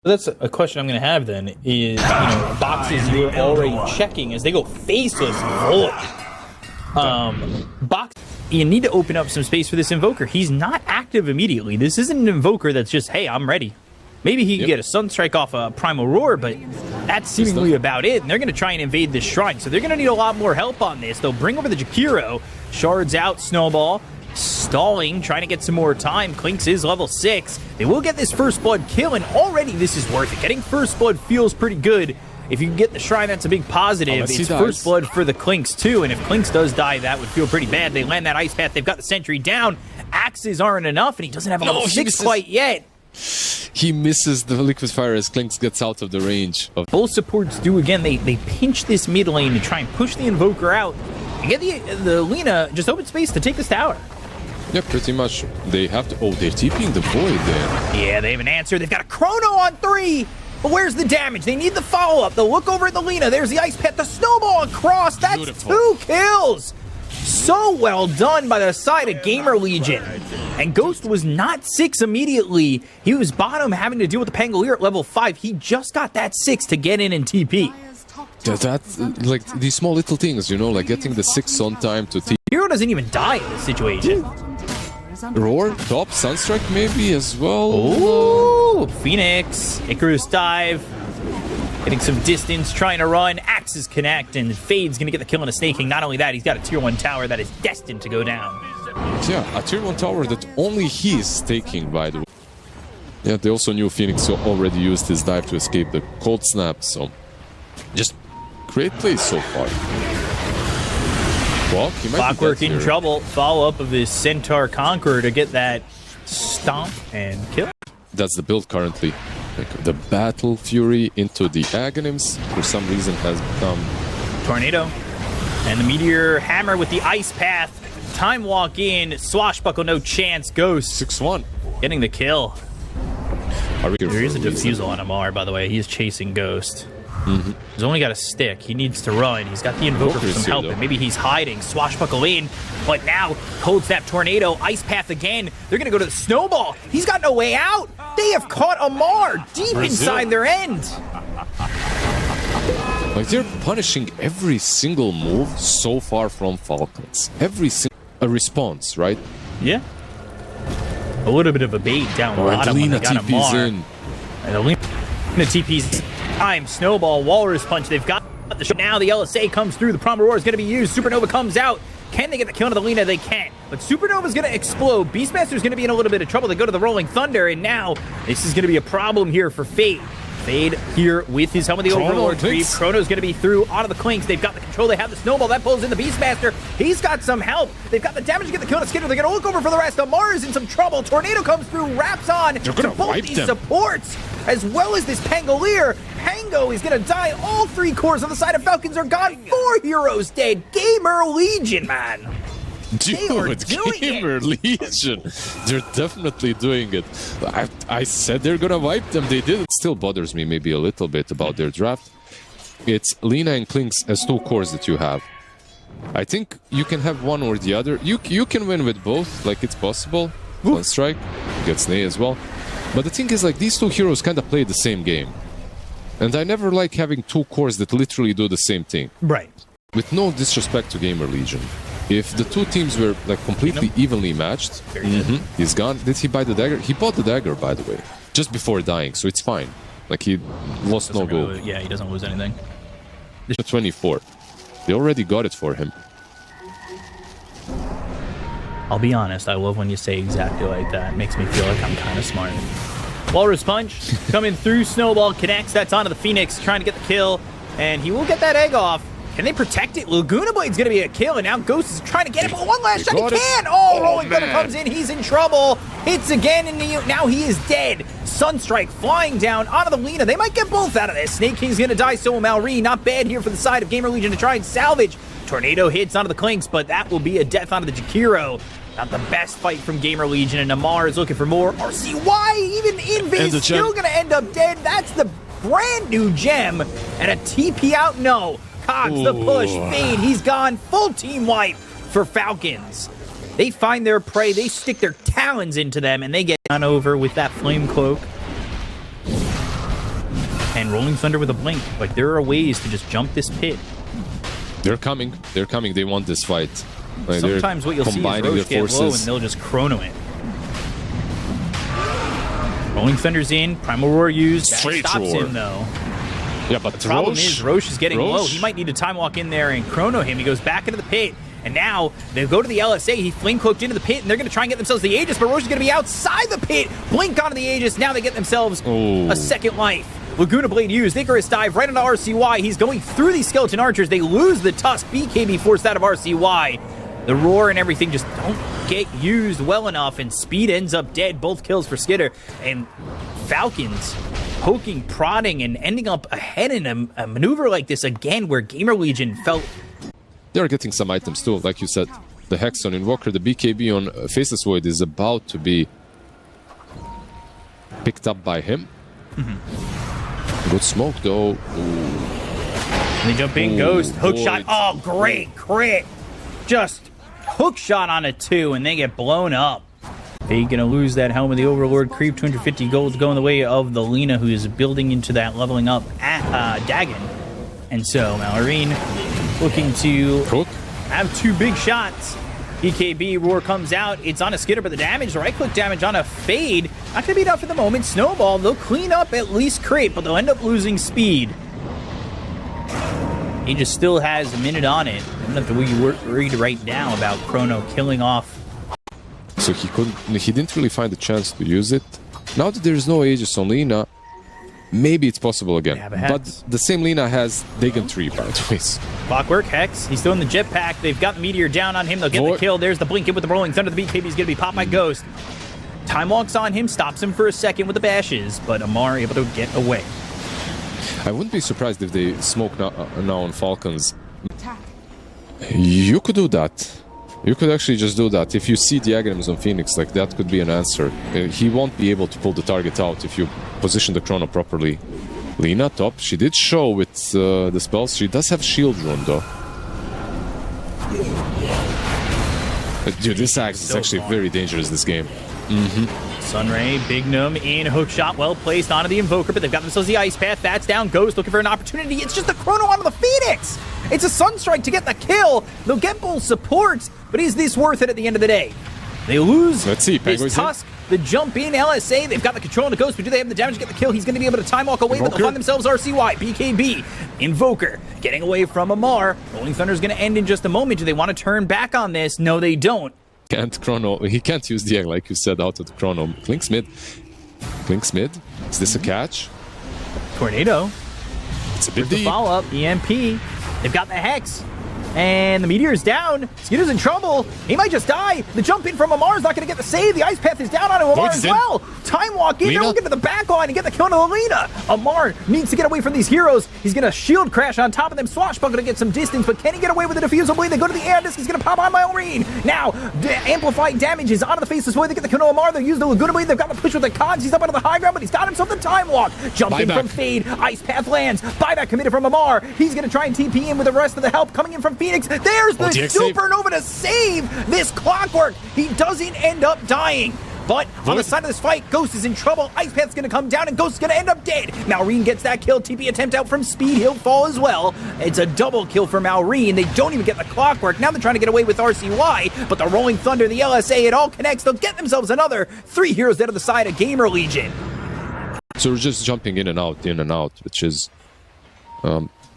That's a question I'm going to have then is, boxes you're already checking as they go faceless void. Box, you need to open up some space for this Invoker. He's not active immediately. This isn't an Invoker that's just, hey, I'm ready. Maybe he can get a Sunstrike off a Primal Roar, but that's seemingly about it. And they're going to try and invade this shrine, so they're going to need a lot more help on this. They'll bring over the Jakiro. Shards out, Snowball. Stalling, trying to get some more time. Clinks is level 6. They will get this First Blood kill, and already this is worth it. Getting First Blood feels pretty good. If you can get the Shrine, that's a big positive. It's First Blood for the Clinks, too, and if Clinks does die, that would feel pretty bad. They land that Ice Path. They've got the Sentry down. Axes aren't enough, and he doesn't have a level 6 quite yet. He misses the Liquid Fire as Clinks gets out of the range. Both supports do again. They pinch this mid lane to try and push the Invoker out and get the Lina just open space to take this tower. Yeah, pretty much. They have to... Oh, they're TPing the Void there. Yeah, they have an answer. They've got a Chrono on 3. But where's the damage? They need the follow-up. They'll look over at the Lina. There's the Ice Pet. The Snowball across. That's beautiful. 2 kills. So well done by the side of GAMERLEGION. And Ghost was not 6 immediately. He was bottom having to deal with the Pangolier at level 5. He just got that 6 to get in and TP. That's like these small little things, like getting the 6 on time to TP. Hero doesn't even die in this situation. Roar, top, Sunstrike maybe as well. Ooh, Phoenix, Icarus dive. Getting some distance, trying to run. Axes connect, and Fade's going to get the kill on a Snaking. Not only that, he's got a tier 1 tower that is destined to go down. Yeah, a tier 1 tower that only he is taking, by the way. Yeah, they also knew Phoenix already used his dive to escape the cold snap, so just great play so far. Well, Clockwork in trouble. Follow-up of this Centaur Conqueror to get that stomp and kill. That's the build currently. Like the Battle Fury into the Aghanims for some reason has become Tornado. And the Meteor Hammer with the Ice Path. Time Walk in. Swashbuckle, no chance. Ghost. 6-1. Getting the kill. There is a defusal on Amar, by the way. He is chasing Ghost. He's only got a stick. He needs to run. He's got the Invoker for some help, and maybe he's hiding. Swashbuckle in, but now Cold Snap Tornado, Ice Path again. They're going to go to the Snowball. He's got no way out. They have caught Amar deep inside their end. Like they're punishing every single move so far from Falcons. Every single response, right? Yeah. A little bit of a bait down bottom when they got Amar. And Alina TP's time. Snowball, Walrus Punch. They've got the shot. Now the LSA comes through. The Primal Roar is going to be used. Supernova comes out. Can they get the kill on the Lina? They can't. But Supernova's going to explode. Beastmaster's going to be in a little bit of trouble. They go to the Rolling Thunder, and now this is going to be a problem here for Fade. Fade here with his Helm of the Overlord creep. Chrono's going to be through onto the Clinks. They've got the control. They have the Snowball. That pulls in the Beastmaster. He's got some help. They've got the damage to get the kill on Skidder. They're going to look over for the rest. Amar is in some trouble. Tornado comes through, wraps on to both these supports, as well as this Pangolier. Pango is going to die. All 3 cores on the side of Falcons are gone. 4 heroes dead. GAMERLEGION, man. Dude, GAMERLEGION. They're definitely doing it. I said they're gonna wipe them. They did. It still bothers me maybe a little bit about their draft. It's Lina and Clinks as 2 cores that you have. I think you can have one or the other. You can win with both. Like, it's possible. One strike. Gets Ney as well. But the thing is, like, these 2 heroes kind of play the same game. And I never like having 2 cores that literally do the same thing. Right. With no disrespect to GAMERLEGION. If the 2 teams were like completely evenly matched, he's gone. Did he buy the dagger? He bought the dagger, by the way, just before dying, so it's fine. Like, he lost no gold. Yeah, he doesn't lose anything. 24. They already got it for him. I'll be honest, I love when you say exactly like that. It makes me feel like I'm kind of smart. Walrus Punch coming through. Snowball connects. That's onto the Phoenix, trying to get the kill, and he will get that egg off. Can they protect it? Laguna Blade's going to be a kill, and now Ghost is trying to get it, but one last shot, he can! Oh, Rolling Thunder comes in, he's in trouble. Hits again, and now he is dead. Sunstrike flying down onto the Lina. They might get both out of this. Snake King's going to die, so will Malri. Not bad here for the side of GAMERLEGION to try and salvage. Tornado hits onto the Clinks, but that will be a death onto the Jakiro. Not the best fight from GAMERLEGION, and Amar is looking for more. RCY, even Invis, still going to end up dead. That's the brand new gem. And a TP out, no. Cogs, the push, Fade, he's gone. Full team wipe for Falcons. They find their prey, they stick their talons into them, and they get on over with that Flame Cloak. And Rolling Thunder with a blink. Like, there are ways to just jump this pit. They're coming. They're coming. They want this fight. Like, Sometimes what you'll see is Roche get low and they'll just chrono it. Rolling Thunder's in. Primal Roar used. That Straight stops roar. him, though. Yeah, but The problem is Roche is getting low. He might need to time walk in there and chrono him. He goes back into the pit. And now they go to the LSA. He flame cloaked into the pit, and they're going to try and get themselves the Aegis, but Roche is going to be outside the pit. Blink onto the Aegis. Now they get themselves a second life. Laguna Blade used. Icarus dive right into RCY. He's going through these skeleton archers. They lose the Tusk. BKB forced out of RCY. The roar and everything just don't get used well enough, and Speed ends up dead. Both kills for Skitter. And Falcons poking, prodding, and ending up ahead in a maneuver like this again, where GamerLegion felt... They're getting some items too, like you said. The Hex on Invoker, the BKB on Faceless Void is about to be picked up by him. Good smoke though. They jump in, Ghost, hook shot. Oh, great crit. Just hook shot on a 2, and they get blown up. They're gonna lose that Helm of the Overlord creep. 250 gold going the way of the Lina, who is building into that leveling up at Dagon. And so Malorine looking to have 2 big shots. BKB roar comes out. It's on a Skitter, but the damage, the right-click damage on a Fade, not going to be enough at the moment. Snowball, they'll clean up at least Crate, but they'll end up losing Speed. He just still has a minute on it. I don't have to worry right now about Chrono killing off. So he didn't really find a chance to use it. Now that there's no Aegis on Lina, maybe it's possible again. But the same Lina has Dagon 3, by the way. Clockwork, Hex, he's still in the jetpack. They've got the Meteor down on him. They'll get the kill. There's the blink in with the Rolling Thunder. The BKB is going to be popped by Ghost. Time walks on him, stops him for a second with the bashes, but Amar able to get away. I wouldn't be surprised if they smoke now on Falcons. You could do that. You could actually just do that. If you see diagrams on Phoenix, like that could be an answer. He won't be able to pull the target out if you position the chrono properly. Lina top. She did show with the spells. She does have shield rune though. Dude, this axe is actually very dangerous this game. Sunray, Bignum in hook shot, well placed onto the Invoker, but they've got themselves the Ice Path. That's down. Ghost looking for an opportunity. It's just a chrono onto the Phoenix. It's a Sunstrike to get the kill. They'll get both supports, but is this worth it at the end of the day? They lose his Tusk. The jump in LSA. They've got the control on the Ghost, but do they have the damage to get the kill? He's going to be able to time walk away, but they'll find themselves RCY. BKB. Invoker getting away from Amar. Rolling Thunder is going to end in just a moment. Do they want to turn back on this? No, they don't. He can't use the egg, like you said, out of the chrono. Clinks mid. Clinks mid. Is this a catch? Tornado. It's a bit deep. The follow-up. EMP. They've got the Hex. And the Meteor's down. Skitter's in trouble. He might just die. The jump in from Amar's not going to get the save. The Ice Path is down on him. Amar as well. Time walk in. They're looking to the back line and get the kill on Lina. Amar needs to get away from these heroes. He's going to shield crash on top of them. Swashbuckle to get some distance, but can he get away with the defusal blade? They go to the air disc. He's going to pop on Malorine. Now, amplified damage is onto the Faceless Void. They get the kill on Amar. They use the Laguna blade. They've got the push with the Cogs. He's up onto the high ground, but he's got himself the time walk. Jumping from Fade. Ice Path lands. Buyback committed from Amar. He's going to try and TP in with the rest of the help coming in from Phoenix. There's the Supernova to save this Clockwork. He doesn't end up dying. But on the side of this fight, Ghost is in trouble. Ice Path's going to come down, and Ghost is going to end up dead. Malorine gets that kill. TP attempt out from Speed. He'll fall as well. It's a double kill for Malorine. They don't even get the Clockwork. Now they're trying to get away with RCY, but the Rolling Thunder, the LSA, it all connects. They'll get themselves another 3 heroes dead on the side of GamerLegion. So we're just jumping in and out, which is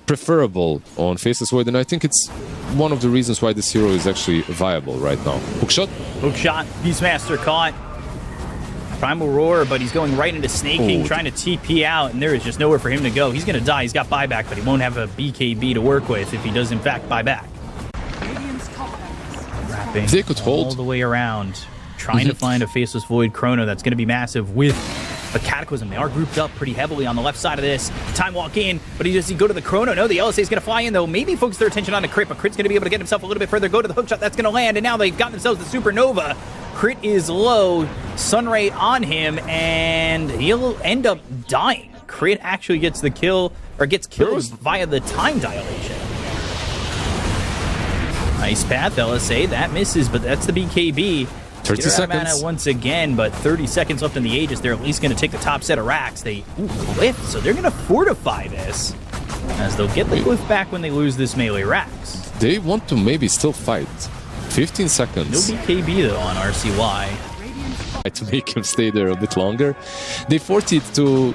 preferable on Faceless Void, and I think it's one of the reasons why this hero is actually viable right now. Hookshot. Hookshot. Beastmaster caught. Primal Roar, but he's going right into Snake King, trying to TP out, and there is just nowhere for him to go. He's going to die. He's got buyback, but he won't have a BKB to work with if he does, in fact, buy back. Wrapping they could hold all the way around, trying to find a Faceless Void Chrono that's going to be massive with a Cataclysm. They are grouped up pretty heavily on the left side of this. Time walk in, but he go to the Chrono. No, the LSA is going to fly in, though. Maybe focus their attention on the Crit, but Crit's going to be able to get himself a little bit further. Go to the hookshot. That's going to land, and now they've got themselves the Supernova. Crit is low. Sunray on him, and he'll end up dying. Crit actually gets the kill, or gets killed via the time dilation. Ice Path, LSA, that misses, but that's the BKB. 30 They're out of seconds. mana once again, but 30 seconds left in the Aegis. They're at least going to take the top set of racks. They glyph, so they're going to fortify this, as they'll get the glyph back when they lose this melee racks. They want to maybe still fight. 15 No seconds. BKB though on RCY. To make him stay there a bit longer. They forced it to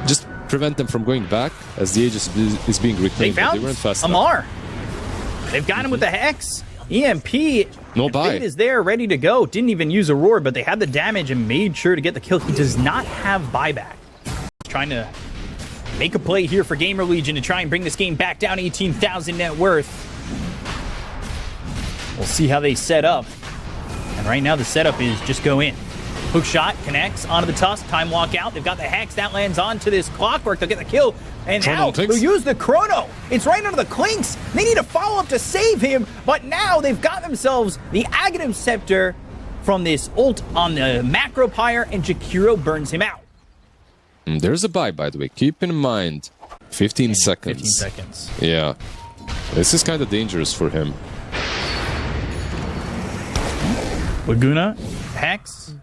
just prevent them from going back as the Aegis is being They reclaimed. found They weren't fast enough. Amar. They've got him with the Hex. EMP. No and buy. Fade is there, ready to go. Didn't even use a roar, but they had the damage and made sure to get the kill. He does not have buyback. Trying to make a play here for GamerLegion to try and bring this game back down 18,000 net worth. We'll see how they set up. And right now the setup is just go in. Hook shot connects onto the Tusk. Time walk out. They've got the Hex. That lands onto this Clockwork. They'll get the kill. And now they'll use the Chrono. It's right under the Clinks. They need a follow-up to save him. But now they've got themselves the Aghanim Scepter from this ult on the Macro Pyre, and Jakiro burns him out. There's a buy, by the way. Keep in mind, 15 seconds. 15 seconds. Yeah. This is kind of dangerous for him. Laguna, Hex.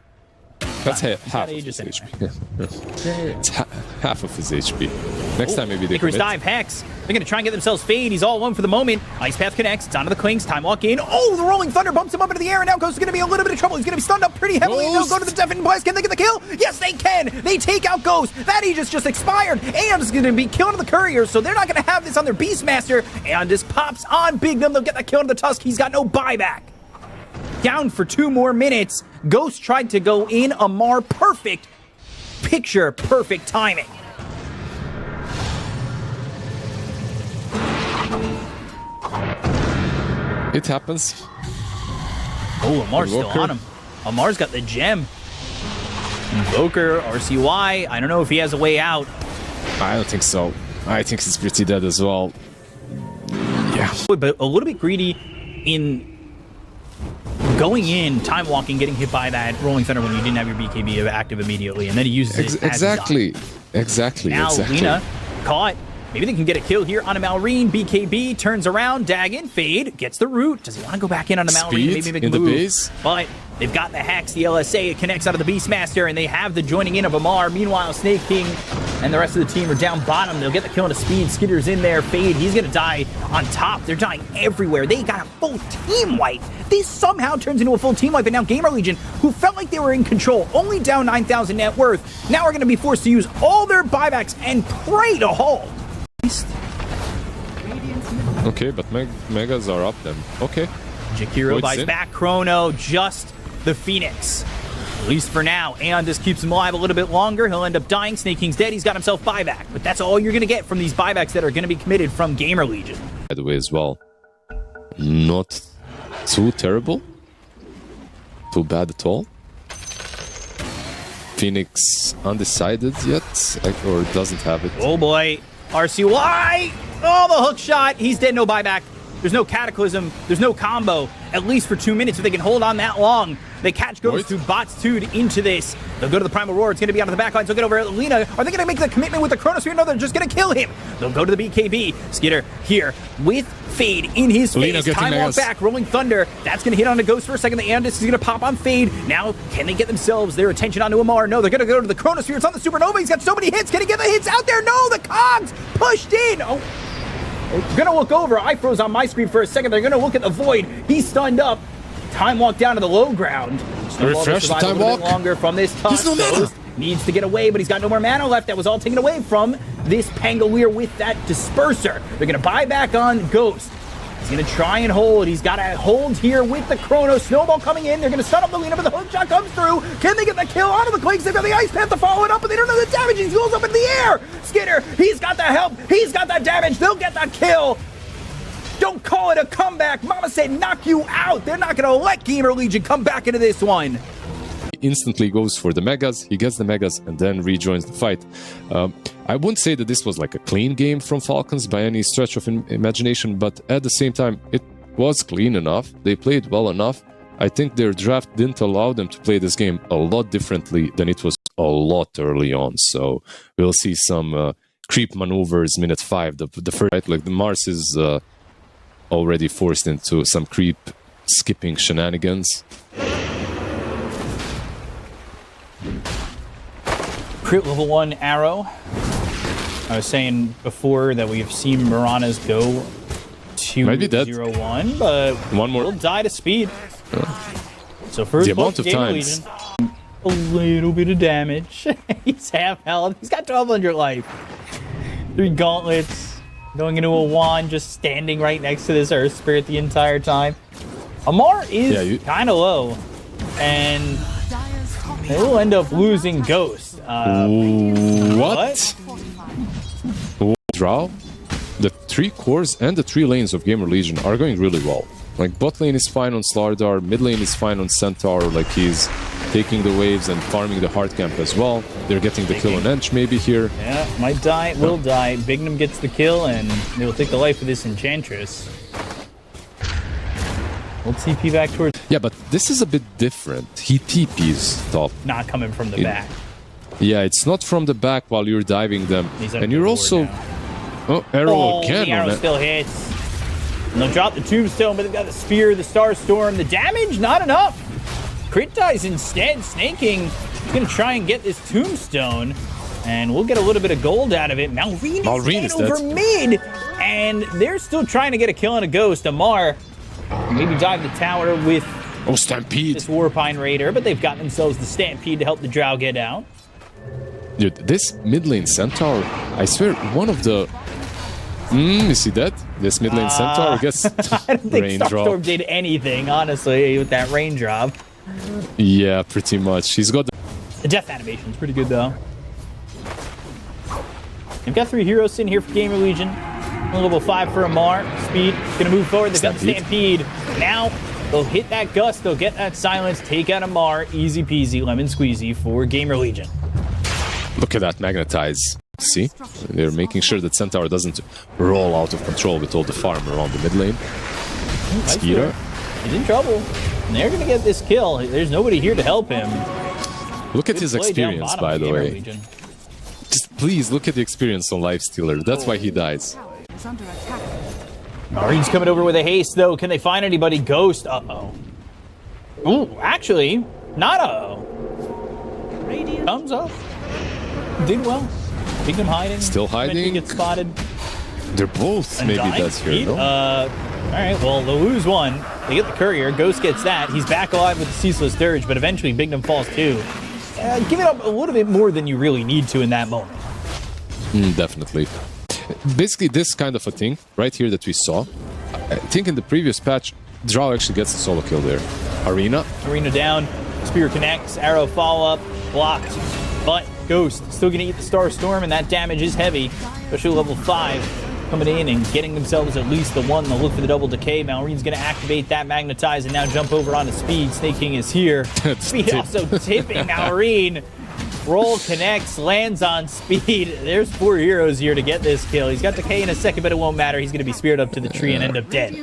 That's half of Aegis his anyway. HP. It's half of his HP. Next time maybe they Icarus commit. dive, Hex. They're going to try and get themselves Fade. He's all alone for the moment. Ice Path connects. It's onto the Clinks. Time walk in. Oh, the Rolling Thunder bumps him up into the air, and now Ghost is going to be a little bit of trouble. He's going to be stunned up pretty heavily. And they'll go to the Deafening Blast. Can they get the kill? Yes, they can. They take out Ghost. That Aegis just expired. And is going to be killed on the Courier, so they're not going to have this on their Beastmaster. And this pops on Bignum. They'll get the kill on the Tusk. He's got no buyback. Down for 2 more minutes. Ghost tried to go in. Amar, perfect picture, perfect timing. It happens. Oh, Amar's still Invoker. on him. Amar's got the gem. Invoker, RCY. I don't know if he has a way out. I don't think so. I think he's pretty dead as well. Yeah. But a little bit greedy in going in, time walking, getting hit by that Rolling Thunder when you didn't have your BKB active immediately, and then he uses it as Exactly. Exactly. Now exactly. Lina caught. Maybe they can get a kill here on a Malrine. BKB turns around, Dagon, Fade, gets the root. Does he want to go back in on a Malrine? Speed Maybe make a in the move. base. But they've got the Hex, the LSA, it connects out of the Beastmaster, and they have the joining in of Amar. Meanwhile, Snake King and the rest of the team are down bottom. They'll get the kill into Speed. Skitter's in there. Fade, he's going to die on top. They're dying everywhere. They got a full team wipe. This somehow turns into a full team wipe, and now GamerLegion, who felt like they were in control, only down 9,000 net worth, now are going to be forced to use all their buybacks and pray to hold. Okay, but Megas are up then. Okay. Jakiro Void's buys in. back Chrono, just the Phoenix. At least for now. And this keeps him alive a little bit longer. He'll end up dying. Snake King's dead. He's got himself buyback. But that's all you're going to get from these buybacks that are going to be committed from GamerLegion. By the way, as well. Not too terrible. Too bad at all. Phoenix undecided yet, or doesn't have it. Oh boy. RCY! Oh, the hook shot. He's dead. No buyback. There's no Cataclysm. There's no combo. At least for 2 minutes if they can hold on that long. They catch Ghost through bots 2 into this. They'll go to the Primal Roar. It's going to be onto the backline. So they'll get over at Lina. Are they going to make the commitment with the Chronosphere? No, they're just going to kill him. They'll go to the BKB. Skitter here with Fade in his Lina face. Time walk back. Rolling Thunder. That's going to hit on the Ghost for a second. The Andis is going to pop on Fade. Now, can they get themselves their attention onto Amar? No, they're going to go to the Chronosphere. It's on the Supernova. He's got so many hits. Can he get the hits out there? No, the Cogs pushed in. Oh. They're gonna look over. I froze on my screen for a second. They're gonna look at the Void. He's stunned up. Time walk down to the low ground. Refresh the time a little walk. bit longer from this Tusk. no mana. Ghost needs to get away, but he's got no more mana left. That was all taken away from this Pangolier with that Disperser. They're gonna buy back on Ghost. He's gonna try and hold. He's got to hold here with the Chrono. Snowball coming in. They're gonna stun up the Lina, but the hook shot comes through. Can they get the kill onto the Quakes? They've got the Ice Path to follow it up, but they don't know the damage. He goes up in the air. Skitter, he's got the help. He's got the damage. They'll get the kill. Don't call it a comeback. Mama said knock you out. They're not going to let GamerLegion come back into this one. He instantly goes for the Megas. He gets the Megas and then rejoins the fight. I wouldn't say that this was like a clean game from Falcons by any stretch of imagination, but at the same time, it was clean enough. They played well enough. I think their draft didn't allow them to play this game a lot differently than it was a lot early on. So we'll see some creep maneuvers minute 5. The first, right, like the Mars is already forced into some creep skipping shenanigans. Crit level 1 arrow. I was saying before that we've seen Miranas go to 0-1, but one more will die to speed. So first the amount of times. A little bit of damage. He's half health. He's got 1200 life. 3 gauntlets. Going into a wand, just standing right next to this Earth Spirit the entire time. Amar is kind of low. And they will end up losing Ghost. What? Draw? The 3 cores and the 3 lanes of GamerLegion are going really well. Like, bot lane is fine on Slardar, mid lane is fine on Centaur, like he's taking the waves and farming the hard camp as well. They're getting the kill on Ench maybe here. Yeah, might die, will die. Bignum gets the kill, and they will take the life of this Enchantress. We'll TP back towards... Yeah, but this is a bit different. He TPs top. Not coming from the back. Yeah, it's not from the back while you're diving them. And you're also... Now. Oh, arrow again. The arrow still hits. And they'll drop the Tombstone, but they've got the Spear, the Starstorm. The damage, not enough. Crit dies instead. Snaking is going to try and get this Tombstone. And we'll get a little bit of gold out of it. Malrine is over mid. And they're still trying to get a kill on a Ghost. Amar maybe dive the tower with Stampede. This Warpine Raider, but they've got themselves the Stampede to help the Drow get out. Dude, this mid lane Centaur, I swear, one of the... is he dead? This mid lane Centaur gets I don't think Starstorm did anything, honestly, with that raindrop. Yeah, pretty much. He's got the death animation's pretty good, though. They've got 3 heroes in here for GamerLegion. Level 5 for Amar. Speed. Gonna move forward. They've got the Stampede. Now, they'll hit that Gust. They'll get that Silence. Take out Amar. Easy peasy, lemon squeezy for GamerLegion. Look at that Magnetize. See? They're making sure that Centaur doesn't roll out of control with all the farm around the mid lane. Skeeter. He's in trouble. And they're gonna get this kill. There's nobody here to help him. Look at his experience, by the way. Just please look at the experience on Lifestealer. That's why he dies. Marine's coming over with a haste, though. Can they find anybody? Ghost. Uh-oh. Ooh, actually, not uh-oh. Thumbs up. Did well. Bignum hiding. Still hiding. Get spotted. They're both maybe that's here, no? Alright, well, they'll lose one. They get the Courier. Ghost gets that. He's back alive with the Ceaseless Dirge, but eventually Bignum falls too. Give it up a little bit more than you really need to in that moment. Definitely. Basically, this kind of a thing right here that we saw. I think in the previous patch, Drow actually gets a solo kill there. Arena down. Spear connects. Arrow follow-up. Blocked. But Ghost still going to eat the Starstorm, and that damage is heavy. Especially level 5 coming in and getting themselves at least the 1. They'll look for the double decay. Malrine's going to activate that Magnetize and now jump over onto Speed. Snake King is here. Speed also tipping Malrine. Roll connects, lands on Speed. There's 4 heroes here to get this kill. He's got decay in a second, but it won't matter. He's going to be speared up to the tree and end up dead.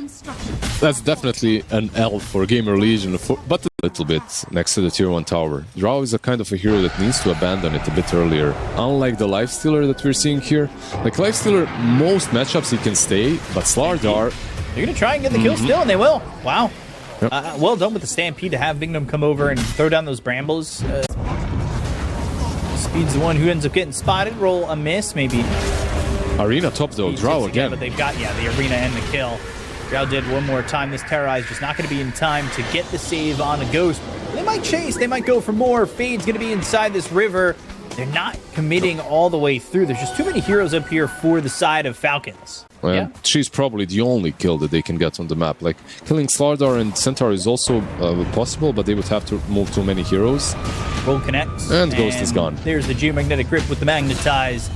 That's definitely an L for GamerLegion, but a little bit next to the tier 1 tower. Drow is a kind of a hero that needs to abandon it a bit earlier. Unlike the Lifestealer that we're seeing here. Like Lifestealer, most matchups he can stay, but Slardar... They're going to try and get the kill still, and they will. Wow. Yep. Well done with the Stampede to have Bignum come over and throw down those brambles. Speed's the one who ends up getting spotted. Roll a miss, maybe. Arena top though, Drow again. But they've got, the Arena and the kill. Drow did one more time. This Terrorize just not going to be in time to get the save on a Ghost. They might chase. They might go for more. Fade's going to be inside this river. They're not committing all the way through. There's just too many heroes up here for the side of Falcons. Well, she's probably the only kill that they can get on the map. Like, killing Slardar and Centaur is also possible, but they would have to move too many heroes. Roll connects. And Ghost is gone. There's the Geomagnetic Grip with the Magnetize.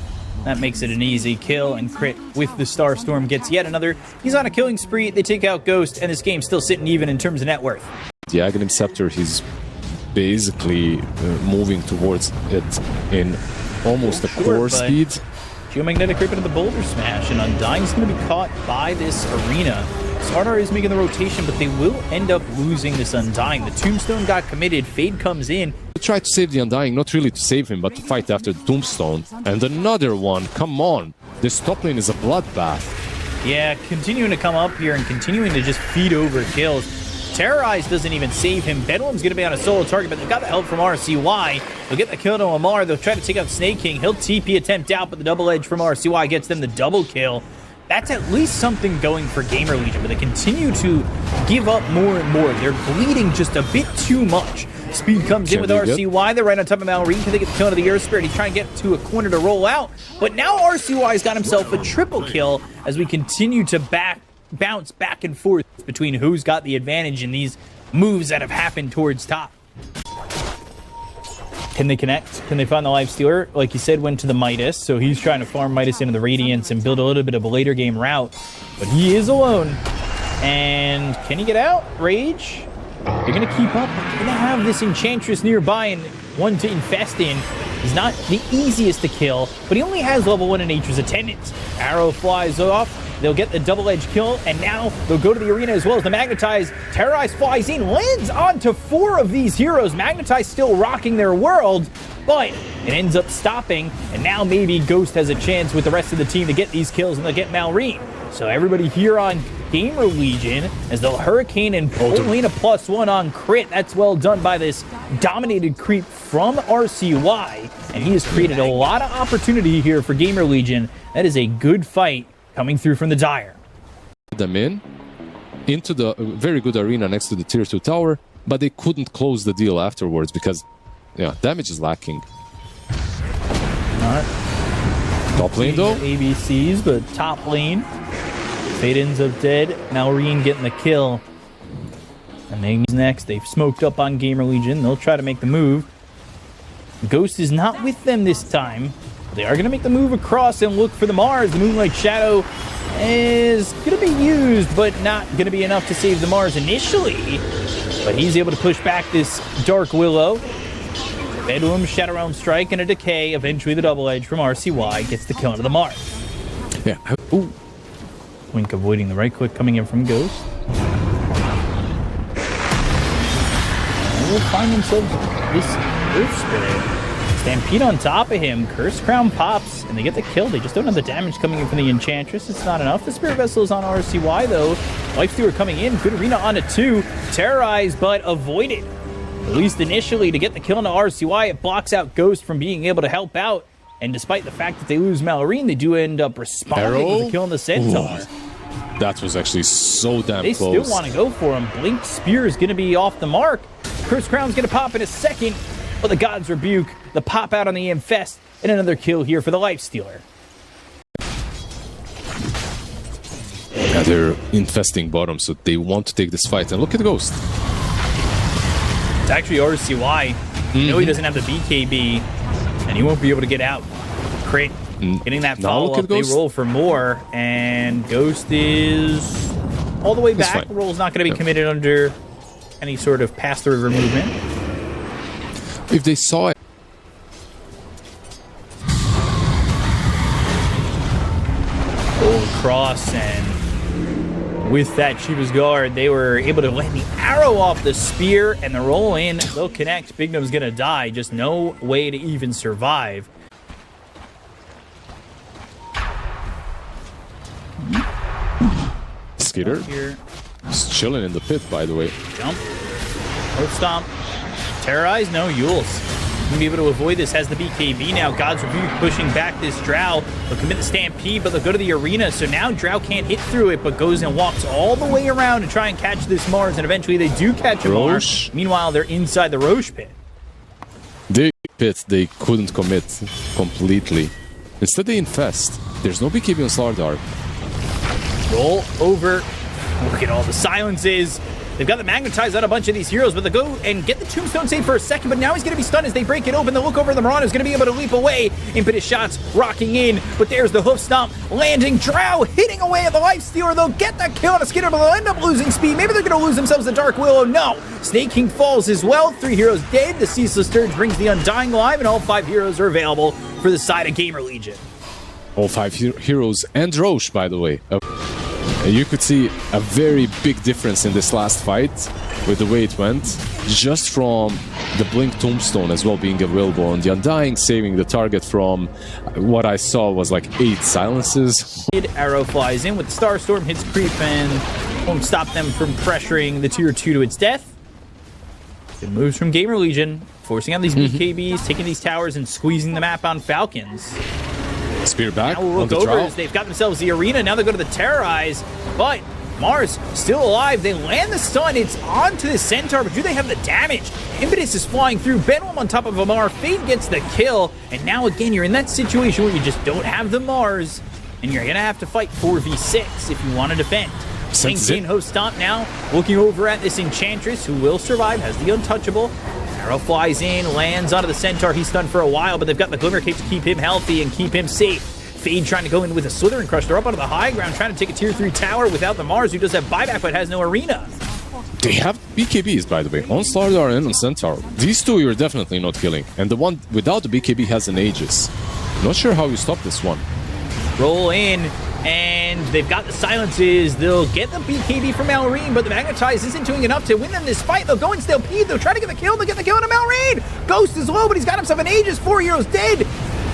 That makes it an easy kill, and Crit with the Starstorm gets yet another. He's on a killing spree. They take out Ghost, and this game's still sitting even in terms of net worth. The Aghanim Scepter, he's basically moving towards it in almost a core speed. Geomagnetic Grip into the Boulder Smash, and Undying's going to be caught by this Arena. Slardar is making the rotation, but they will end up losing this Undying. The Tombstone got committed. Fade comes in. Try to save the Undying, not really to save him, but to fight after the Tombstone. And another one, come on. This top lane is a bloodbath. Yeah, continuing to come up here and continuing to just feed over kills. Terrorize doesn't even save him. Bedlam's going to be on a solo target, but they've got the help from RCY. They'll get the kill to Lamar. They'll try to take out Snake King. He'll TP attempt out, but the double edge from RCY gets them the double kill. That's at least something going for GamerLegion, but they continue to give up more and more. They're bleeding just a bit too much. Speed comes in with RCY. They're right on top of Malrine. Can they get the kill into the Earth Spirit? He's trying to get to a corner to roll out. But now RCY's got himself a triple kill as we continue to bounce back and forth between who's got the advantage in these moves that have happened towards top. Can they connect? Can they find the Life Stealer? Like you said, went to the Midas, so he's trying to farm Midas into the Radiance and build a little bit of a later game route. But he is alone. And can he get out? Rage? They're going to keep up. They're going to have this Enchantress nearby, and one to infest in. He's not the easiest to kill, but he only has level 1 in Nature's Attendance. Arrow flies off. They'll get the double-edge kill, and now they'll go to the arena as well as the Magnetize. Terrorize flies in, lands onto 4 of these heroes. Magnetize still rocking their world, but it ends up stopping, and now maybe Ghost has a chance with the rest of the team to get these kills, and they'll get Malrine. So everybody here on GamerLegion as the Hurricane and Polina +1 on crit. That's well done by this dominated creep from RCY, and he has created a lot of opportunity here for GamerLegion. That is a good fight coming through from the Dire. Them into the very good arena next to the tier 2 tower, but they couldn't close the deal afterwards because damage is lacking. Not top lane though, ABCs, but top lane Fade ends up dead. Malrine getting the kill, and then next. They've smoked up on GamerLegion. They'll try to make the move. Ghost is not with them this time. They are going to make the move across and look for the Mars. The Moonlight Shadow is going to be used, but not going to be enough to save the Mars initially. But he's able to push back this Dark Willow. Bedlam, Shadow Realm Strike, and a Decay. Eventually the double edge from RCY gets the kill into the Mars. Yeah. Ooh. Wink avoiding the right click coming in from Ghost. And we'll find themselves this Earth Spirit. Stampede on top of him. Curse Crown pops, and they get the kill. They just don't have the damage coming in from the Enchantress. It's not enough. The Spirit Vessel is on RCY, though. Lifestealer coming in. Good arena on a 2. Terrorized, but avoided. At least initially, to get the kill into RCY, it blocks out Ghost from being able to help out. And despite the fact that they lose Malrine, they do end up responding with a kill on the Centaur. Ooh, that was actually so damn close. They still want to go for him. Blink Spear is going to be off the mark. Curse Crown's going to pop in a second. But the God's Rebuke, the pop out on the Infest, and another kill here for the Lifestealer. Yeah, they're infesting bottom, so they want to take this fight. And look at the Ghost. It's actually RCY. You know he doesn't have the BKB, and he won't be able to get out. Crit, getting that follow-up, they roll for more, and Ghost is all the way back. The roll's not going to be committed under any sort of pass-the-river movement. If they saw it. Roll across, and with that Shiva's Guard, they were able to land the arrow off the spear, and the roll in. They'll connect. Bignom's gonna die. Just no way to even survive. Skitter. Just chilling in the pit, by the way. Jump. Earth Stomp. Terrorize? No, Yules. Gonna be able to avoid this. Has the BKB now. God's Rebuke pushing back this Drow. They'll commit the Stampede, but they'll go to the arena. So now Drow can't hit through it, but goes and walks all the way around to try and catch this Mars. And eventually they do catch a Mars. Meanwhile, they're inside the Roche pit. The pit, they couldn't commit completely. Instead, they infest. There's no BKB on Slardar. Roll over. Look at all the silences. They've got the Magnetize on a bunch of these heroes, but they go and get the Tombstone save for a second, but now he's going to be stunned as they break it open. They'll look over, the Mirana's going to be able to leap away. Impetus shots rocking in, but there's the Hoof Stomp landing. Drow hitting away at the Lifestealer. They'll get that kill on a Skitter, but they'll end up losing speed. Maybe they're going to lose themselves the Dark Willow. No. Snake King falls as well. 3 heroes dead. The Ceaseless Dirge brings the Undying alive, and all 5 heroes are available for the side of GamerLegion. All 5 heroes and Roche, by the way. You could see a very big difference in this last fight with the way it went, just from the Blink Tombstone as well being available, and the Undying saving the target from what I saw was like 8 silences. Arrow flies in with the Starstorm, hits creep, and Won't stop them from pressuring the tier 2 to its death. Good moves from GamerLegion, forcing out these BKBs, taking these towers, and squeezing the map on Falcons. Spear back. Now we'll look over as they've got themselves the arena. Now they go to the Terrorize, but Mars still alive. They land the stun. It's onto the Centaur, but do they have the damage? Impetus is flying through. Benwhelm on top of Amar. Fade gets the kill, and now again you're in that situation where you just don't have the Mars, and you're gonna have to fight 4v6 if you want to defend. Linksy and Host Stomp now looking over at this Enchantress, who will survive, has the Untouchable. Arrow flies in, lands onto the Centaur. He's stunned for a while, but they've got the Glimmer Cape to keep him healthy and keep him safe. Fade trying to go in with a Slithering Crush. They're up onto the high ground, trying to take a tier 3 tower without the Mars, who does have buyback but has no arena. They have BKBs, by the way, on Slardar and on Centaur. These two you're definitely not killing. And the one without the BKB has an Aegis. Not sure how you stop this one. Roll in, and they've got the silences. They'll get the BKB from Malrine, but the Magnetize isn't doing enough to win them this fight. They'll go and Stampede. They'll try to get the kill. They'll get the kill on Malrine. Ghost is low, but he's got himself an Aegis. 4 heroes dead.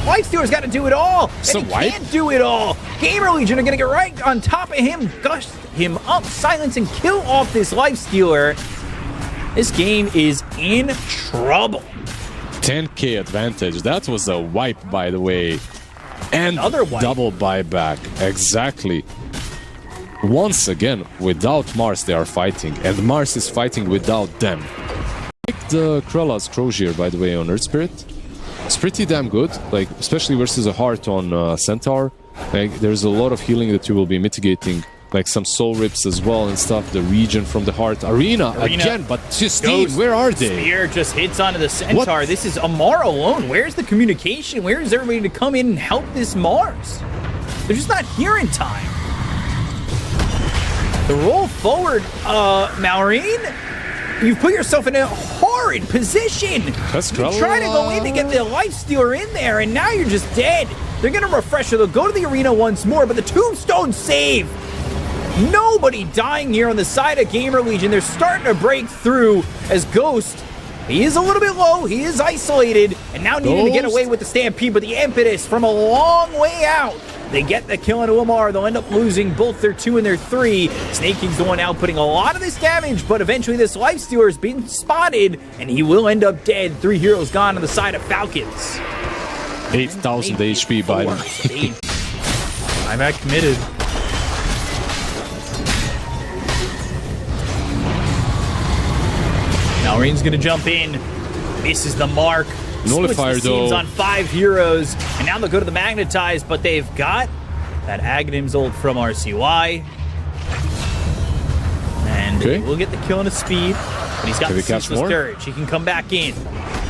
Lifestealer's got to do it all, and he can't do it all. GamerLegion are going to get right on top of him, gush him up, silence, and kill off this Lifestealer. This game is in trouble. 10k advantage. That was a wipe, by the way. And double buyback. Exactly. Once again, without Mars they are fighting, and Mars is fighting without them. Like the Krella's Crozier, by the way, on Earth Spirit. It's pretty damn good, like especially versus a heart on Centaur. Like there's a lot of healing that you will be mitigating, like some soul rips as well and stuff. The regen from the heart. Arena again, but Justine, where are they? Spear just hits onto the Centaur. What? This is Amar alone. Where's the communication? Where is everybody to come in and help this Mars? They're just not here in time. The roll forward, Malrine, you've put yourself in a horrid position. You try to go in to get the Lifestealer in there, and now you're just dead. They're going to refresh her. They'll go to the arena once more, but the Tombstone save. Nobody dying here on the side of GamerLegion. They're starting to break through as Ghost. He is a little bit low. He is isolated, and now needing to get away with the Stampede, but the Impetus from a long way out. They get the kill into Amar. They'll end up losing both their 2 and their 3. Snake King's the one outputting a lot of this damage, but eventually this Lifestealer is being spotted, and he will end up dead. 3 heroes gone on the side of Falcons. 8,000 HP by the way. I'm at committed. Malrine's gonna jump in. Misses the mark. Nullifier though. On 5 heroes, and now they'll go to the Magnetize, but they've got that Aghanims ult from RCY. And he will get the kill on a speed, but he's got the Ceaseless Dirge. He can come back in.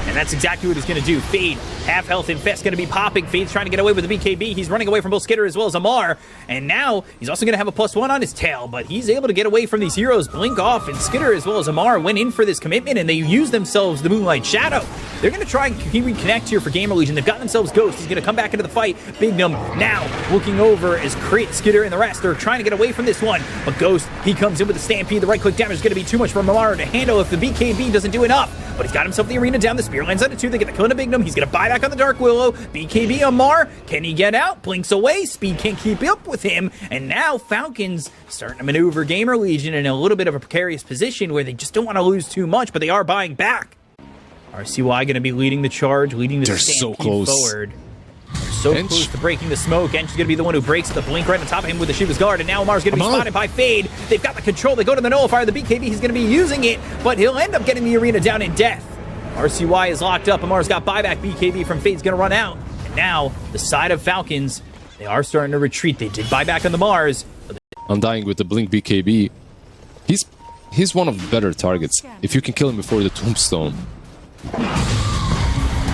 And that's exactly what he's going to do. Fade, half health, Infest going to be popping. Fade's trying to get away with the BKB. He's running away from both Skitter as well as Amar. And now he's also going to have a +1 on his tail, but he's able to get away from these heroes. Blink off, and Skitter as well as Amar went in for this commitment, and they use themselves the Moonlight Shadow. They're going to try and reconnect here for GamerLegion. They've got themselves Ghost. He's going to come back into the fight. Bignum now looking over as Crit, Skitter, and the rest are trying to get away from this one. But Ghost, he comes in with the Stampede. The right-click damage is going to be too much for Amar to handle if the BKB doesn't do enough. But he's got himself the arena down. The Spear lands out of 2. They get the kill into Bignum. He's going to buy back on the Dark Willow. BKB Amar, can he get out? Blinks away. Speed can't keep up with him. And now Falcons starting to maneuver GamerLegion in a little bit of a precarious position where they just don't want to lose too much, but they are buying back. RCY going to be leading the charge, leading the Stampede forward. They're so close to breaking the smoke. Ench is going to be the one who breaks the blink right on top of him with the Shiva's Guard, and now Amar's going to be spotted by Fade. They've got the control. They go to the Nullifier. The BKB, he's going to be using it, but he'll end up getting the arena down in death. RCY is locked up. Amar's got buyback. BKB from Fade's going to run out. And now, the side of Falcons, they are starting to retreat. They did buy back on the Mars. Undying with the blink BKB. He's one of the better targets. If you can kill him before the Tombstone.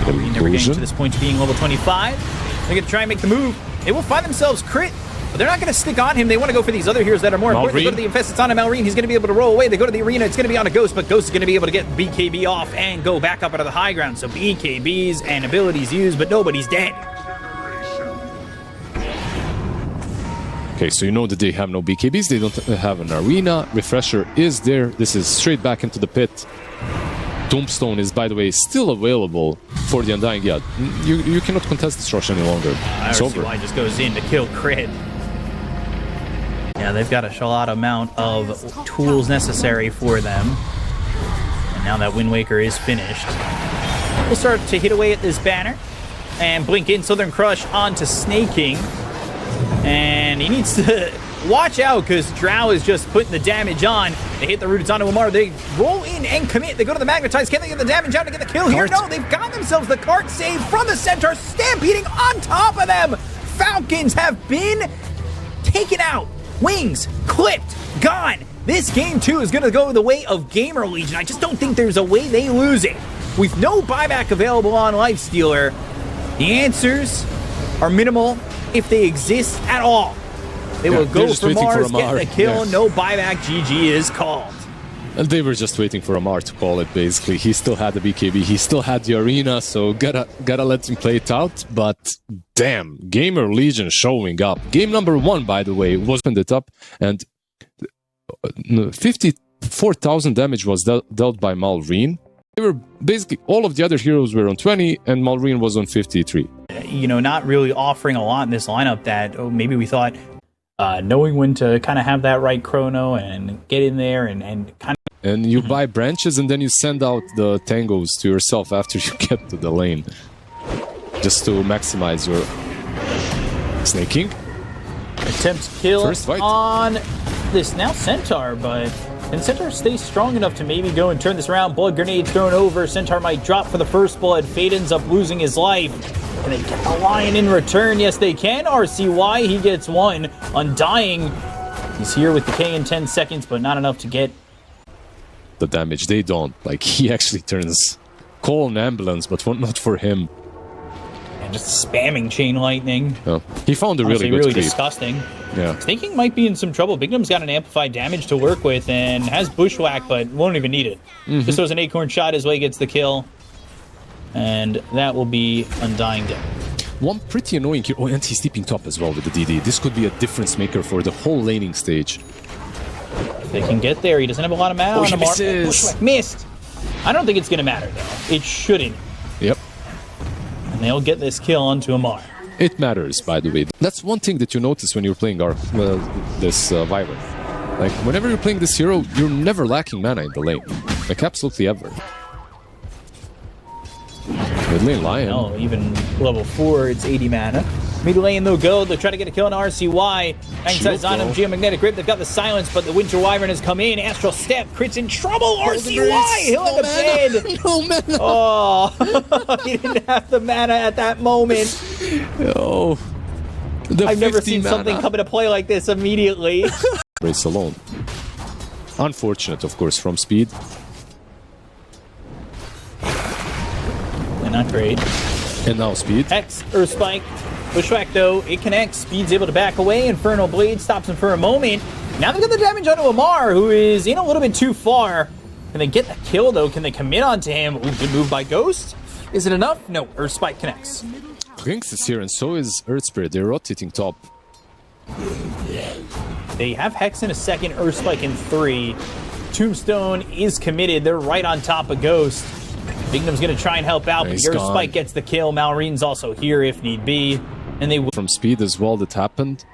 Never getting to this point to being level 25. They're going to try and make the move. They will find themselves Crit, but they're not going to stick on him. They want to go for these other heroes that are more important. They go to the Infest. It's on a Malrine. He's going to be able to roll away. They go to the arena. It's going to be on a Ghost, but Ghost is going to be able to get BKB off and go back up out of the high ground. So BKBs and abilities used, but nobody's dead. Okay, so you know that they have no BKBs. They don't have an arena. Refresher is there. This is straight back into the pit. Tombstone is, by the way, still available for the Undying. Yeah, you cannot contest this rush any longer. It's over. RCY just goes in to kill Crit. Yeah, they've got a lot amount of tools necessary for them. And now that Wind Waker is finished, we'll start to hit away at this banner. And blink in Southern Crush onto Snaking. And he needs to watch out because Drow is just putting the damage on. They hit the roots onto Amar. They roll in and commit. They go to the Magnetize. Can they get the damage out to get the kill here? No, they've got themselves the cart save from the Centaur. Stampeding on top of them. Falcons have been taken out. Wings clipped. Gone. This game, too, is going to go the way of GAMERLEGION. I just don't think there's a way they lose it. With no buyback available on Lifestealer, the answers are minimal if they exist at all. They will go for Mars, get the kill, no buyback, GG is called. And they were just waiting for Amar to call it, basically. He still had the BKB, he still had the arena, so gotta let him play it out. But damn, GAMERLEGION showing up. Game number 1, by the way, was opened it up, and 54,000 damage was dealt by Malrine. They were basically, all of the other heroes were on 20, and Malrine was on 53. You know, not really offering a lot in this lineup that maybe we thought knowing when to kind of have that right chrono and get in there and kind of... And you buy branches and then you send out the tangos to yourself after you get to the lane. Just to maximize your Snaking. Attempt kill on this now Centaur, but... And Centaur stays strong enough to maybe go and turn this around. Blood grenades thrown over. Centaur might drop for the first blood. Fade ends up losing his life. Can they get the Lion in return? Yes, they can. RCY, he gets one. Undying. He's here with decay in 10 seconds, but not enough to get the damage. They don't. Like, he actually turns call an ambulance, but not for him. And just spamming Chain Lightning. Yeah. He found a really good creep. Disgusting. Yeah. Snaking might be in some trouble. Bignom's got an amplified damage to work with and has Bushwhack, but won't even need it. Just throws an Acorn shot his way, gets the kill. And that will be Undying dead. One pretty annoying hero. Oh, and he's deeping top as well with the DD. This could be a difference maker for the whole laning stage. If they can get there, he doesn't have a lot of mana on him. Bushwhack missed. I don't think it's going to matter, though. It shouldn't. Yep. And they'll get this kill onto Amar. It matters, by the way. That's one thing that you notice when you're playing this Wyvern. Like, whenever you're playing this hero, you're never lacking mana in the lane. Like, absolutely ever. Mid lane Lion. Oh, even level 4, it's 80 mana. Mid lane, they'll go. They'll try to get a kill on RCY. Magnetize on him, Geomagnetic Grip. They've got the silence, but the Winter Wyvern has come in. Astral Step, Crit's in trouble. RCY, he'll end up dead. No mana. Oh, he didn't have the mana at that moment. Oh, I've never seen something come into play like this immediately. Race alone. Unfortunate, of course, from Speed. And not great. And now Speed. X, Earth Spike. Bushwhack, though, it connects. Speed's able to back away. Infernal Blade stops him for a moment. Now they get the damage onto Amar, who is in a little bit too far. Can they get the kill, though? Can they commit onto him? Ooh, good move by Ghost. Is it enough? No, Earth Spike connects. Klinks is here, and so is Earth Spirit. They're rotating top. They have Hex in a second, Earth Spike in 3. Tombstone is committed. They're right on top of Ghost. Bignom's going to try and help out, but Earth Spike gets the kill. Malrine's also here if need be. And they from Speed as well that happened.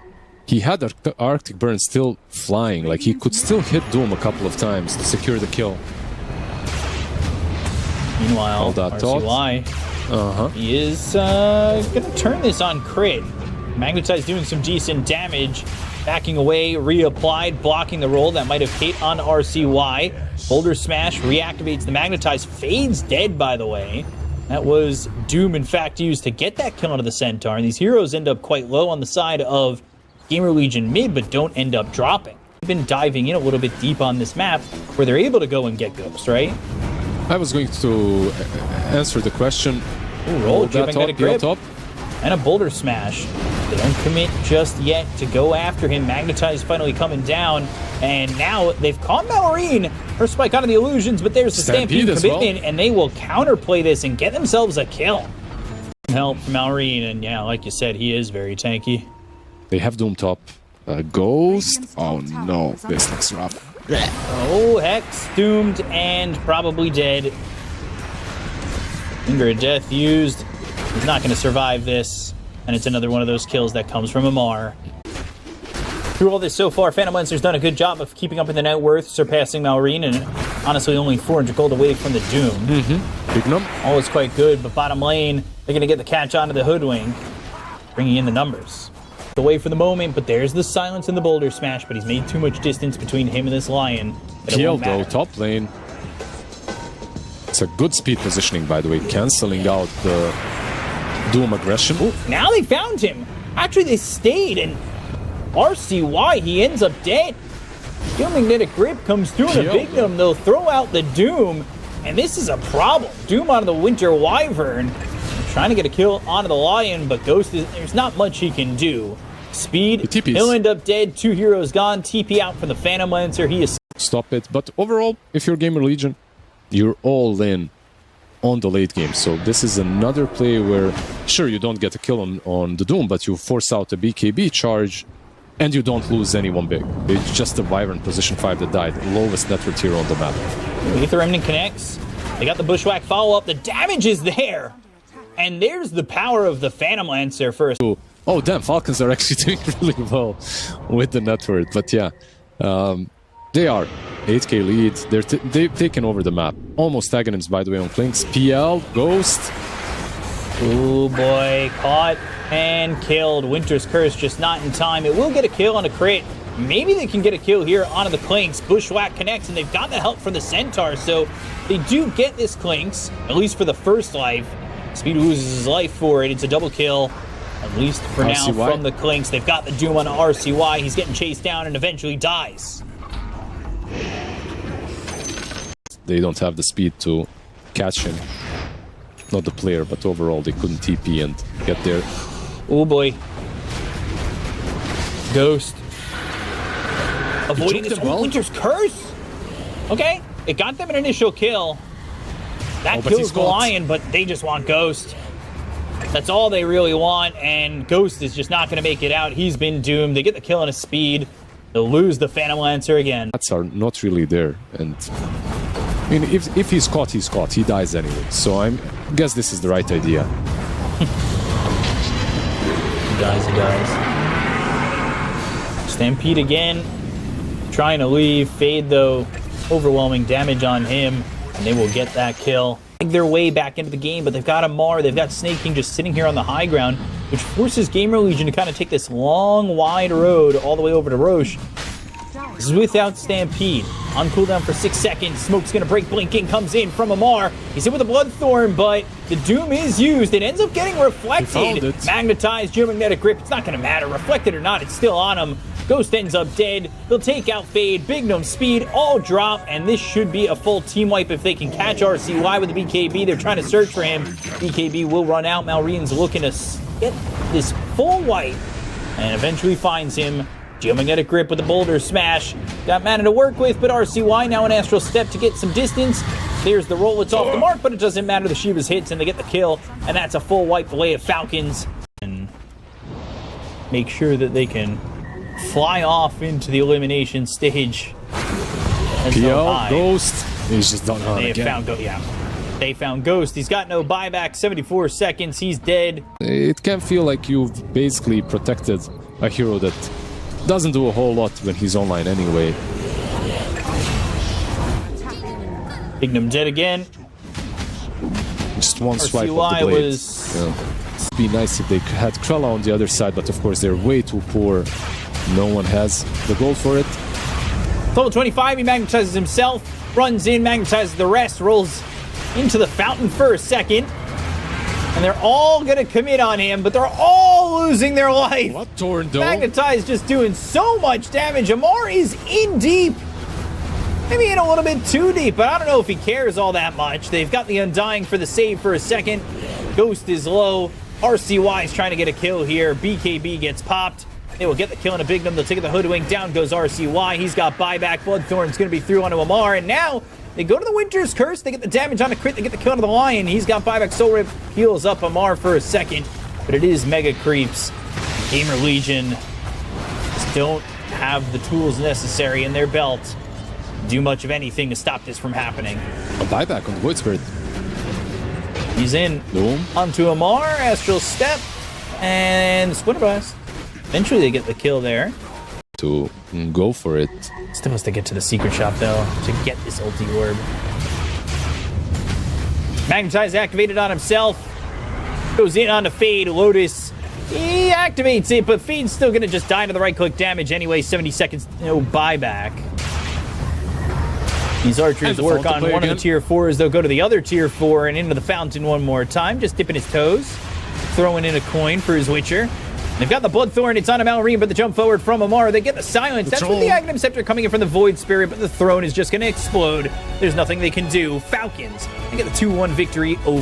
He had Arctic Burn still flying. Like, he could still hit Doom a couple of times to secure the kill. Meanwhile, RCY, he is going to turn this on Crit. Magnetize doing some decent damage. Backing away, reapplied, blocking the roll. That might have hit on RCY. Boulder Smash reactivates the Magnetize. Fades dead, by the way. That was Doom, in fact, used to get that kill onto the Centaur. And these heroes end up quite low on the side of GAMERLEGION mid, but don't end up dropping. They've been diving in a little bit deep on this map, where they're able to go and get Ghost, right? I was going to answer the question. Ooh, roll, Geomagnetic Grip, and a Boulder Smash. They don't commit just yet to go after him. Magnetize finally coming down, and now they've caught Malrine. Her Spike onto the illusions, but there's the Stampede commitment, and they will counterplay this and get themselves a kill. Help from Malrine, and yeah, like you said, he is very tanky. They have Doom top. Ghost? Oh no, this looks rough. Oh, Hex doomed and probably dead. Finger of Death used. He's not going to survive this. And it's another one of those kills that comes from Amar. Through all this so far, Phantom Lancer's done a good job of keeping up in the net worth, surpassing Malrine, and honestly only 400 gold away from the Doom. Big num. All is quite good, but bottom lane, they're going to get the catch onto the Hoodwink, bringing in the numbers. Away for the moment, but there's the silence in the boulder smash, but he's made too much distance between him and this Lion. Kill though, top lane. It's a good speed positioning, by the way, cancelling out the Doom aggression. Ooh, now they found him. Actually, they stayed, and RCY, he ends up dead. Magnetic Grip comes through in a big num. They'll throw out the Doom, and this is a problem. Doom onto the Winter Wyvern. Trying to get a kill onto the Lion, but Ghost there's not much he can do. Speed, he'll end up dead. 2 heroes gone. TP out from the Phantom Lancer. He is... Stop it. But overall, if you're GamerLegion, you're all in on the late game. So this is another play where, sure, you don't get a kill on the Doom, but you force out a BKB charge, and you don't lose anyone big. It's just the Wyvern position 5 that died. Lowest net worth hero on the map. Aether Remnant connects. They got the Bushwhack follow-up. The damage is there. And there's the power of the Phantom Lancer first. Oh, damn, Falcons are actually doing really well with the net worth. But yeah, they are. 8k lead. They've taken over the map. Almost Aghanim's, by the way, on Clinks. PL, Ghost. Oh boy, caught and killed. Winter's Curse just not in time. It will get a kill on a crit. Maybe they can get a kill here onto the Clinks. Bushwhack connects, and they've got the help from the Centaur. So they do get this Clinks, at least for the first life. Speed loses his life for it. It's a double kill, at least for now, from the Clinks. They've got the Doom on RCY. He's getting chased down and eventually dies. They don't have the speed to catch him. Not the player, but overall they couldn't TP and get there. Oh boy. Ghost. Avoiding this Winter's Curse. Okay, it got them an initial kill. That kills the Lion, but they just want Ghost. That's all they really want, and Ghost is just not going to make it out. He's been doomed. They get the kill on his speed. They'll lose the Phantom Lancer again. That's are not really there, and I mean, if he's caught, he's caught. He dies anyway. So I guess this is the right idea. He dies. Stampede again. Trying to leave. Fade, though. Overwhelming damage on him. And they will get that kill. Their way back into the game, but they've got Amar, they've got Snake King just sitting here on the high ground, which forces GamerLegion to kind of take this long, wide road all the way over to Roche. This is without Stampede. On cooldown for 6 seconds. Smoke's going to break. Blinking comes in from Amar. He's hit with a Bloodthorn, but the Doom is used. It ends up getting reflected. Magnetized, Geomagnetic Grip. It's not going to matter. Reflected or not, it's still on him. Ghost ends up dead. They'll take out Fade. Big Gnome Speed all drop, and this should be a full team wipe if they can catch RCY with the BKB. They're trying to search for him. BKB will run out. Malrine's looking to get this full wipe, and eventually finds him. Geomagnetic Grip with the Boulder Smash. Got mana to work with, but RCY now an Astral Step to get some distance. There's the roll. It's off the mark, but it doesn't matter. The Shiva's hits, and they get the kill, and that's a full wipe the way of Falcons. And make sure that they can fly off into the elimination stage. PL, Ghost. He's just done on again. They found Ghost. He's got no buyback. 74 seconds. He's dead. It can feel like you've basically protected a hero that doesn't do a whole lot when he's online anyway. Bignum dead again. Just one swipe of the blade. It'd be nice if they had Krella on the other side, but of course they're way too poor. No one has the gold for it. Level 25, he magnetizes himself, runs in, magnetizes the rest, rolls into the fountain for a second. And they're all going to commit on him, but they're all losing their life. What torn though? Magnetize just doing so much damage. Amar is in deep. Maybe in a little bit too deep, but I don't know if he cares all that much. They've got the Undying for the save for a second. Ghost is low. RCY is trying to get a kill here. BKB gets popped. They will get the kill on a Bignum. They'll take the Hoodwink. Down goes RCY. He's got buyback. Bloodthorn's going to be through onto Amar. And now they go to the Winter's Curse. They get the damage on a crit. They get the kill onto the Lion. He's got buyback. Soul Rip heals up Amar for a second. But it is Mega Creeps. GamerLegion just don't have the tools necessary in their belt to do much of anything to stop this from happening. A buyback on the Void Spirit. He's in. Boom. Onto Amar. Astral Step. And Splinter Blast. Eventually they get the kill there. to go for it. Still has to get to the secret shop, though, to get this ulti orb. Magnetize activated on himself. Goes in on the Fade. Lotus, he activates it, but Fade's still going to just die to the right-click damage anyway. 70 seconds, no buyback. These archers work on one of the tier 4s. They'll go to the other tier 4 and into the fountain one more time. Just dipping his toes. Throwing in a coin for his Witcher. They've got the Bloodthorn. It's on a Malrine, but the jump forward from Amara. They get the silence. That's with the Aghanim Scepter coming in from the Void Spirit, but the throne is just going to explode. There's nothing they can do. Falcons, they get the 2-1 victory over